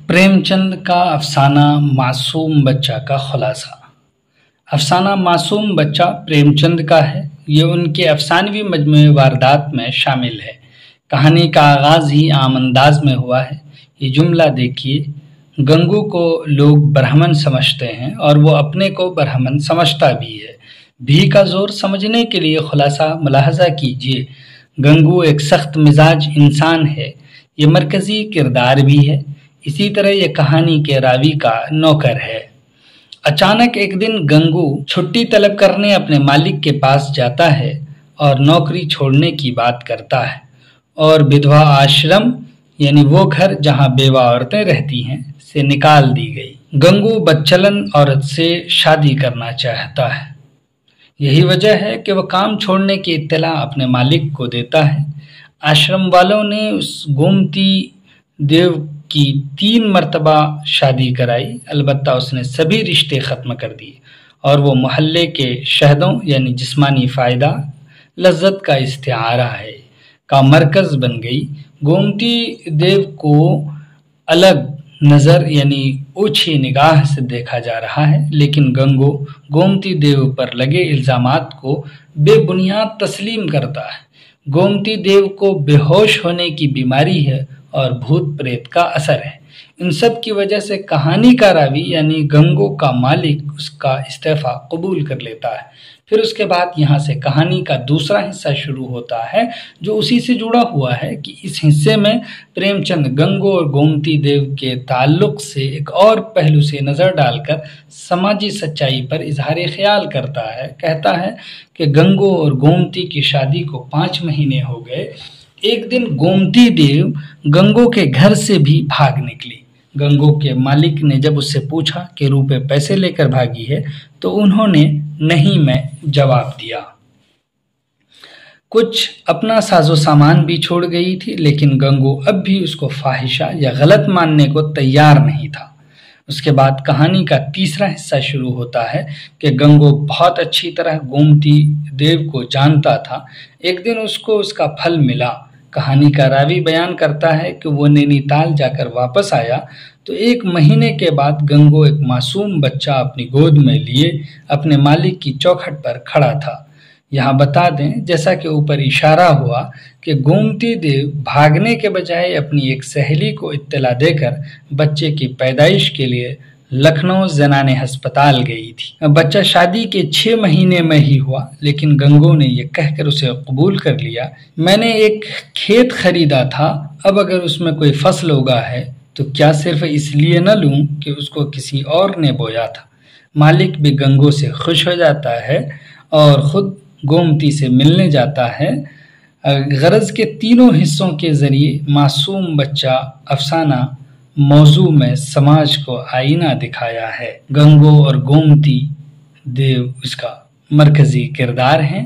प्रेमचंद का अफसाना मासूम बच्चा का खुलासा। अफसाना मासूम बच्चा प्रेमचंद का है। ये उनके अफसानवी मजमूए वारदात में शामिल है। कहानी का आगाज ही आम अंदाज में हुआ है। ये जुमला देखिए, गंगू को लोग ब्राह्मण समझते हैं और वो अपने को ब्राह्मण समझता भी है। भी का जोर समझने के लिए खुलासा मुलाहजा कीजिए। गंगू एक सख्त मिजाज इंसान है। ये मरकजी किरदार भी है। इसी तरह ये कहानी के रावी का नौकर है। अचानक एक दिन गंगू छुट्टी तलब करने अपने मालिक के पास जाता है और नौकरी छोड़ने की बात करता है और विधवा आश्रम यानी वो घर जहां बेवा औरतें रहती हैं से निकाल दी गई। गंगू बदचलन औरत से शादी करना चाहता है। यही वजह है कि वह काम छोड़ने की इत्तला अपने मालिक को देता है। आश्रम वालों ने उस गोमती देव की 3 मर्तबा शादी कराई, अलबत्ता उसने सभी रिश्ते ख़त्म कर दिए और वो मोहल्ले के शहदों यानी जिस्मानी फ़ायदा, लज्जत का इस्तिआरा है का मरकज़ बन गई। गोमती देव को अलग नज़र यानी ओछी निगाह से देखा जा रहा है, लेकिन गंगू गोमती देव पर लगे इल्ज़ामात को बेबुनियाद तस्लीम करता है। गोमती देव को बेहोश होने की बीमारी है और भूत प्रेत का असर है। इन सब की वजह से कहानी का रावी यानी गंगू का मालिक उसका इस्तीफा कबूल कर लेता है। फिर उसके बाद यहाँ से कहानी का दूसरा हिस्सा शुरू होता है जो उसी से जुड़ा हुआ है कि इस हिस्से में प्रेमचंद गंगू और गोमती देव के ताल्लुक से एक और पहलू से नज़र डालकर समाजी सच्चाई पर इजहार ख्याल करता है। कहता है कि गंगू और गोमती की शादी को 5 महीने हो गए। एक दिन गोमती देव गंगू के घर से भी भाग निकली। गंगू के मालिक ने जब उससे पूछा कि रुपए पैसे लेकर भागी है तो उन्होंने नहीं में जवाब दिया। कुछ अपना साजो सामान भी छोड़ गई थी, लेकिन गंगू अब भी उसको फाहिशा या गलत मानने को तैयार नहीं था। उसके बाद कहानी का तीसरा हिस्सा शुरू होता है कि गंगू बहुत अच्छी तरह गोमती देव को जानता था। एक दिन उसको उसका फल मिला। कहानी का रावी बयान करता है कि वो नैनीताल जाकर वापस आया तो 1 महीने के बाद गंगू एक मासूम बच्चा अपनी गोद में लिए अपने मालिक की चौखट पर खड़ा था। यहाँ बता दें, जैसा कि ऊपर इशारा हुआ, कि गोमती देव भागने के बजाय अपनी एक सहेली को इत्तला देकर बच्चे की पैदाइश के लिए लखनऊ ज़नाने अस्पताल गई थी। बच्चा शादी के 6 महीने में ही हुआ, लेकिन गंगू ने यह कहकर उसे कबूल कर लिया, मैंने एक खेत खरीदा था, अब अगर उसमें कोई फसल उगा है तो क्या सिर्फ इसलिए न लूं कि उसको किसी और ने बोया था। मालिक भी गंगू से खुश हो जाता है और खुद गोमती से मिलने जाता है। गरज के तीनों हिस्सों के जरिए मासूम बच्चा अफसाना मौजू में समाज को आईना दिखाया है। गंगू और गोमती देव इसका मरकजी किरदार हैं।